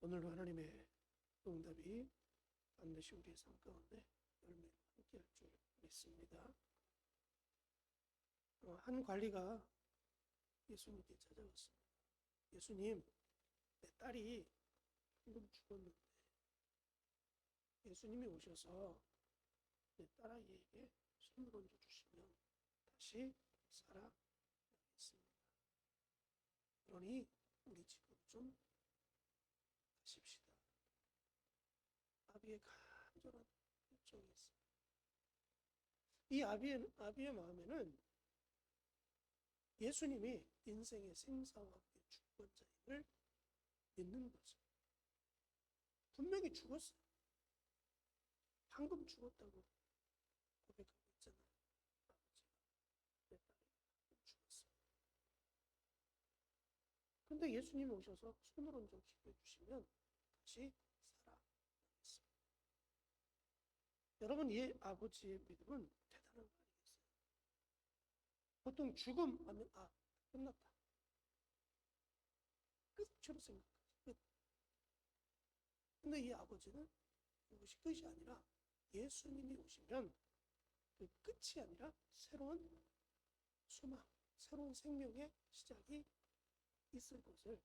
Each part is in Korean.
오늘도 하나님의 응답이 반드시 우리의 삶 가운데 열매로 함께할 줄 믿습니다. 한 관리가 예수님께 찾아왔습니다. 예수님, 내 딸이 방금 죽었는데 예수님이 오셔서 내 딸아이에게 손을 얹어주시면 다시 살아나겠습니다. 그러니 우리 집으로 좀 가십시다. 아비의 간절한 요청이 있습니다. 이 아비의 마음에는 예수님이 인생의 생사와 주권자임을 믿는 거죠. 분명히 죽었어요. 방금 죽었다고 고백하고 있잖아요. 아버지가 내 딸이 방금 죽었어요. 근데 예수님이 오셔서 손을 얹어 기도해 주시면 다시 살아나겠습니다. 여러분, 이 아버지의 믿음은 대단한 거 아니겠어요? 보통 죽음 하면 끝났다. 끝으로 생각하죠. 끝. 근데 이 아버지는 이것이 끝이 아니라 예수님이 오시면 그 끝이 아니라 새로운 소망, 새로운 생명의 시작이 있을 것을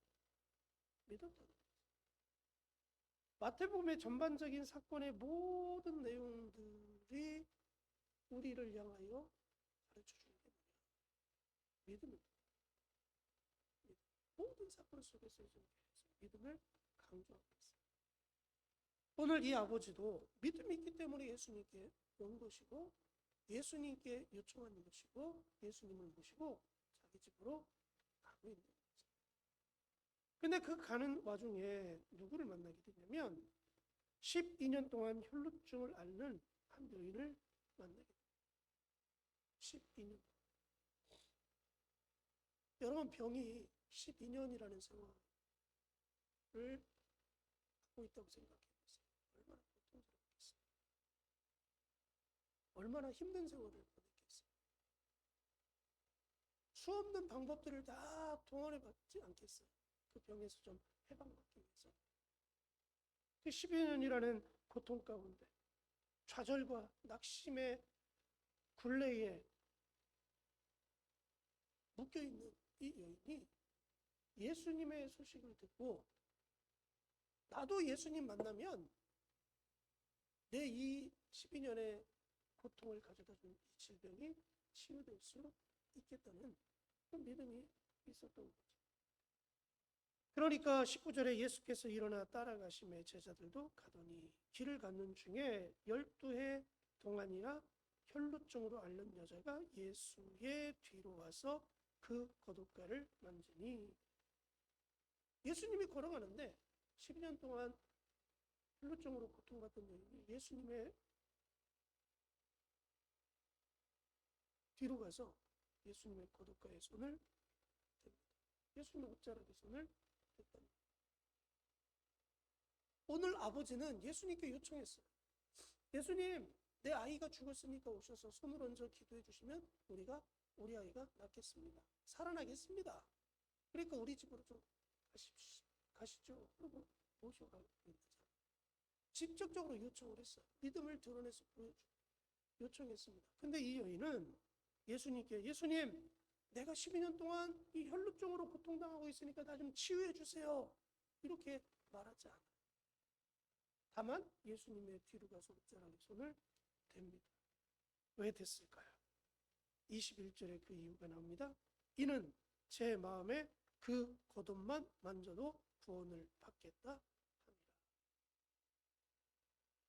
믿었다는 거죠. 마태복음의 전반적인 사건의 모든 내용들이 우리를 향하여 가르쳐주는 게 뭐냐? 믿음입니다. 모든 사건 속에서 믿음을 강조하고 있습니다. 오늘 이 아버지도 믿음이 있기 때문에 예수님께 온 것이고 예수님께 요청한 것이고 예수님을 모시고 자기 집으로 가고 있는 거죠. 근데 그 가는 와중에 누구를 만나게 되냐면 12년 동안 혈루증을 앓는 한 여인을 만나게 됩니다. 12년. 여러분, 병이 12년이라는 세월을 갖고 있다고 생각해 보세요. 얼마나 고통스럽겠어요. 얼마나 힘든 세월을 보냈겠어요. 수없는 방법들을 다 동원해 봤지 않겠어요. 그 병에서 좀 해방받기 위해서. 그 12년이라는 고통 가운데 좌절과 낙심의 굴레에 묶여있는 이 여인이 예수님의 소식을 듣고 나도 예수님 만나면 내 이 12년의 고통을 가져다 준 이 질병이 치유될 수 있겠다는 그 믿음이 있었던 거죠. 그러니까 19절에 예수께서 일어나 따라가심에 제자들도 가더니 길을 가는 중에 12해 동안이나 혈루증으로 앓는 여자가 예수의 뒤로 와서 그 겉옷가를 만지니, 예수님이 걸어가는데 12년 동안 혈루증으로 고통받던 여인이 예수님의 뒤로 가서 예수님의 겉옷가에 손을 댑니다. 예수님의 옷자락에 손을 댔답니다. 오늘 아버지는 예수님께 요청했어요. 예수님, 내 아이가 죽었으니까 오셔서 손을 얹어 기도해 주시면 우리 아이가 낫겠습니다. 살아나겠습니다. 그러니까 우리 집으로 좀 가시죠. 그리고 모셔가고 있는 사람. 직접적으로 요청을 했어요. 믿음을 드러내서 요청했습니다. 근데 이 여인은 예수님께, 예수님, 내가 12년 동안 이 혈루증으로 고통당하고 있으니까 나 좀 치유해 주세요, 이렇게 말하지 않아요. 다만 예수님의 뒤로 가서 옷자락에 손을 댑니다. 왜 됐을까요? 21절에 그 이유가 나옵니다. 이는 제 마음에 그 겉옷만 만져도 구원을 받겠다 합니다.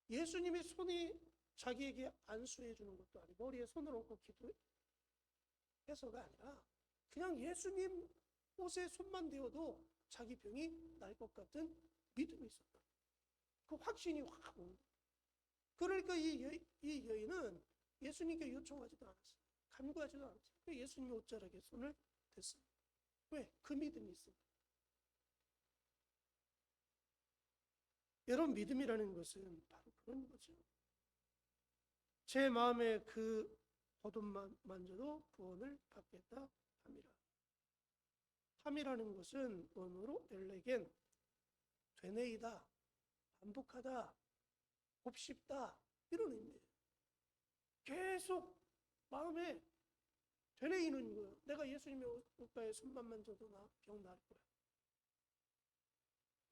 예수님의 손이 자기에게 안수해 주는 것도 아니고 머리에 손을 얹고 기도해서가 아니라 그냥 예수님 옷에 손만 대어도 자기 병이 날 것 같은 믿음이 있었다. 그 확신이 확 온. 그러니까 이 여인은 예수님께 요청하지도 않았어요. 간구하지도 않았어요. 예수님의 옷자락에 손을 댔어요. 왜? 그 믿음이 있습니다. 여러분, 믿음이라는 것은 바로 그런 거죠. 제 마음에 그 겉옷만 만져도 구원을 받겠다 함이라. 함이라는 것은 원어로 엘레겐, 되뇌이다, 반복하다, 곱씹다, 이런 의미예요. 계속 마음에 되뇌이는 거예요. 내가 예수님의 옷가에 손만 만져도 나 병 나을 거야.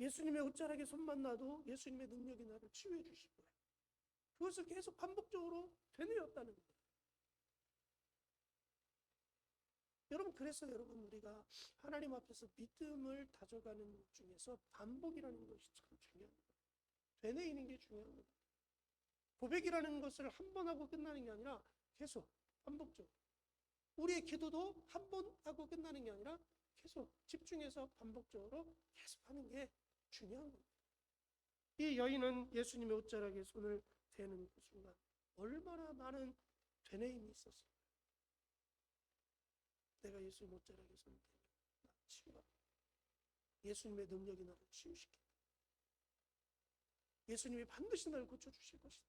예수님의 옷자락에 손만 놔도 예수님의 능력이 나를 치유해 주실 거야. 그것을 계속 반복적으로 되뇌었다는 거예요. 여러분, 그래서 여러분, 우리가 하나님 앞에서 믿음을 다져가는 것 중에서 반복이라는 것이 참 중요한 거예요. 되뇌이는 게 중요한 거예요. 고백이라는 것을 한 번 하고 끝나는 게 아니라 계속 반복적으로. 우리의 기도도 한 번 하고 끝나는 게 아니라 계속 집중해서 반복적으로 계속 하는 게 중요한 겁니다. 이 여인은 예수님의 옷자락에 손을 대는 그 순간 얼마나 많은 되뇌임이 있었어요. 내가 예수님 옷자락에 손을 대면 나 치유하고 예수님의 능력이 나를 치유시킨다. 예수님이 반드시 나를 고쳐주실 것이다.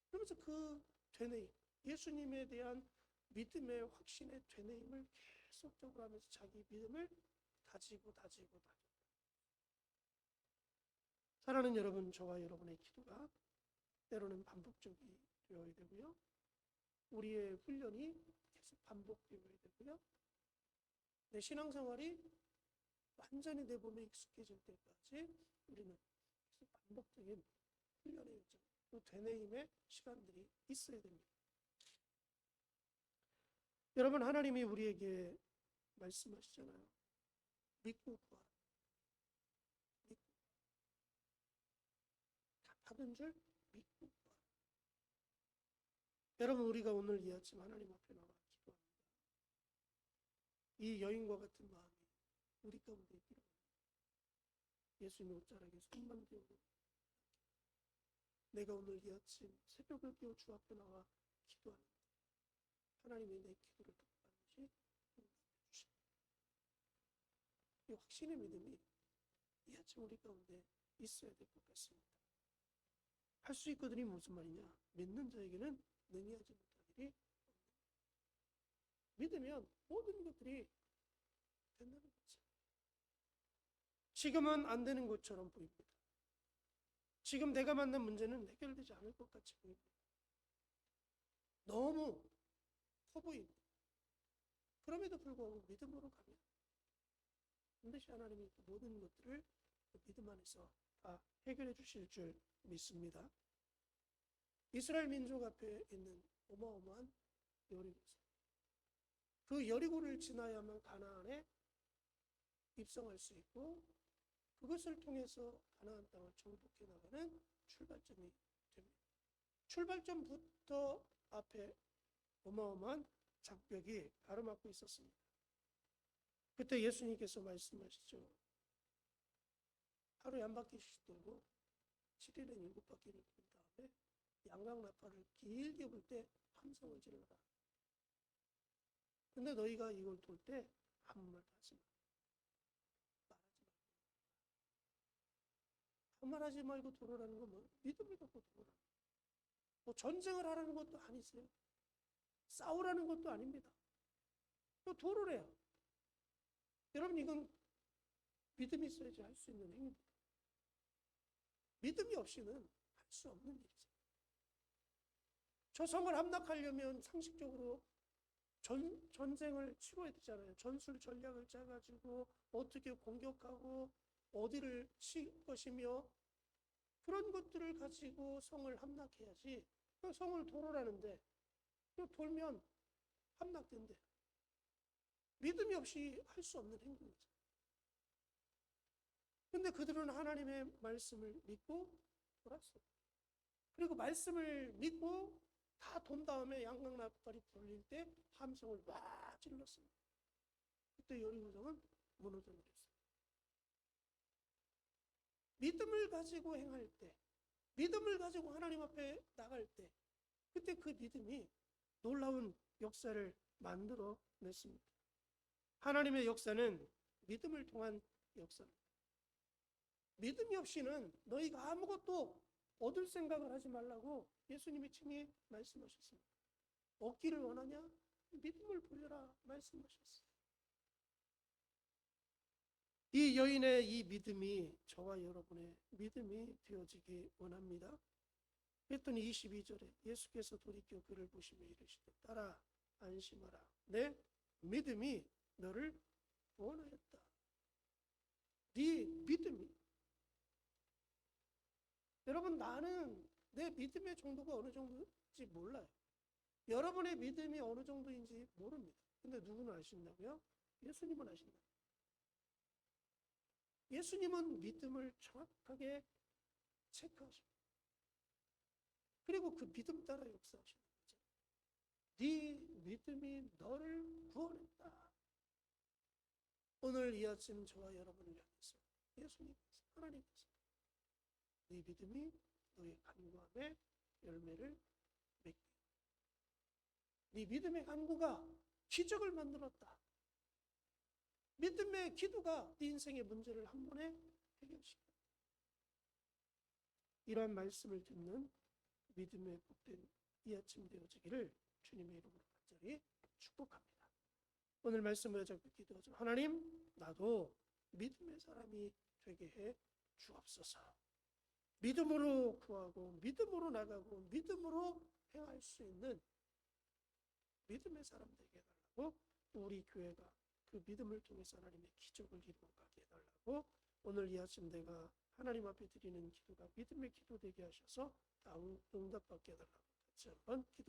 그러면서 그 되뇌임, 예수님에 대한 믿음의 확신의 되뇌임을 계속적으로 하면서 자기 믿음을 다지고. 사랑하는 여러분, 저와 여러분의 기도가 때로는 반복적이 되어야 되고요. 우리의 훈련이 계속 반복되어야 되고요. 내 신앙생활이 완전히 내 몸에 익숙해질 때까지 우리는 계속 반복적인 훈련의 여정, 또 되뇌임의 시간들이 있어야 됩니다. 여러분, 하나님이 우리에게 말씀하시잖아요. 믿고 구하라. 받은 줄 믿고 구하라. 여러분, 우리가 오늘 이 아침 하나님 앞에 나와 기도합니다. 이 여인과 같은 마음이 우리 가운데 있기를 예수님 옷자락에 손만 대고 내가 오늘 이 아침 새벽을 깨워 주 앞에 나와 기도합니다. 하나님이 내 기도를 반드시 응답해 주십니다. 이 확신의 믿음이 이 아침 우리 가운데 있어야 될 것 같습니다. 할 수 있거든이 무슨 말이냐? 믿는 자에게는 능히하지 못할 일이 없는. 믿으면 모든 것들이 된다는 거죠. 지금은 안 되는 것처럼 보입니다. 지금 내가 만난 문제는 해결되지 않을 것 같이 보입니다. 너무 커 보입니다. 그럼에도 불구하고 믿음으로 가면 반드시 하나님이 모든 것들을 믿음 안에서 다 해결해 주실 줄 믿습니다. 이스라엘 민족 앞에 있는 어마어마한 여리고성. 그 여리고를 지나야만 가나안에 입성할 수 있고 그것을 통해서 가나안 땅을 정복해 나가는 출발점이 됩니다. 출발점부터 앞에 어마어마한 장벽이 가로막고 있었습니다. 그때 예수님께서 말씀하시죠. 하루에 한 바퀴씩 돌고 7일에 7바퀴를 돌 다음에 양강나팔을 길게 불 때 함성을 질러라. 근데 너희가 이걸 돌 때 아무 말도 하지 마. 말하지 말고 돌아라는 건 뭐 믿음을 갖고 돌아라. 뭐 전쟁을 하라는 것도 아니세요. 싸우라는 것도 아닙니다. 또 돌으래요. 여러분, 이건 믿음이 있어야지 할 수 있는 행위입니다. 믿음이 없이는 할 수 없는 일이죠. 저 성을 함락하려면 상식적으로 전쟁을 치러야 되잖아요. 전술 전략을 짜가지고 어떻게 공격하고 어디를 칠 것이며 그런 것들을 가지고 성을 함락해야지. 성을 돌으라는데 돌면 함락된대. 믿음이 없이 할 수 없는 행동이죠. 근데 그들은 하나님의 말씀을 믿고 돌았어요. 그리고 말씀을 믿고 다 돈 다음에 양강나팔이 불릴 때 함성을 막 질렀습니다. 그때 여리고성은 무너져 버렸어요. 믿음을 가지고 행할 때, 믿음을 가지고 하나님 앞에 나갈 때, 그때 그 믿음이 놀라운 역사를 만들어 냈습니다. 하나님의 역사는 믿음을 통한 역사입니다. 믿음이 없이는 너희가 아무것도 얻을 생각을 하지 말라고 예수님이 친히 말씀하셨습니다. 얻기를 원하냐? 믿음을 보여라 말씀하셨어요. 이 여인의 이 믿음이 저와 여러분의 믿음이 되어지기 원합니다. 그랬더니 22절에 예수께서 돌이켜 그를 보시며 이르시되 딸아 안심하라 내 믿음이 너를 구원하였다. 네 믿음이, 여러분 나는 내 믿음의 정도가 어느 정도인지 몰라요. 여러분의 믿음이 어느 정도인지 모릅니다. 근데 누구는 아신다고요? 예수님은 아신다. 예수님은 믿음을 정확하게 체크하십니다. 그리고 그 믿음 따라 역사하시는 거죠. 네 믿음이 너를 구원했다. 오늘 이 아침 저와 여러분을 향해서 예수님께서, 하나님께서 네 믿음이 너의 간구함에 열매를 맺게, 네 믿음의 간구가 기적을 만들었다. 믿음의 기도가 네 인생의 문제를 한 번에 해결시켰다. 이러한 말씀을 듣는 믿음의 복된 이 아침 되어지기를 주님의 이름으로 간절히 축복합니다. 오늘 말씀을 잡고 기도하죠. 하나님, 나도 믿음의 사람이 되게 해 주옵소서. 믿음으로 구하고 믿음으로 나가고 믿음으로 행할 수 있는 믿음의 사람 되게 해달라고, 우리 교회가 그 믿음을 통해서 하나님의 기적을 이루어가게 해달라고, 오늘 이 아침 내가 하나님 앞에 드리는 기도가 믿음의 기도 되게 하셔서 응답받게 해달라고 같이 한번 기도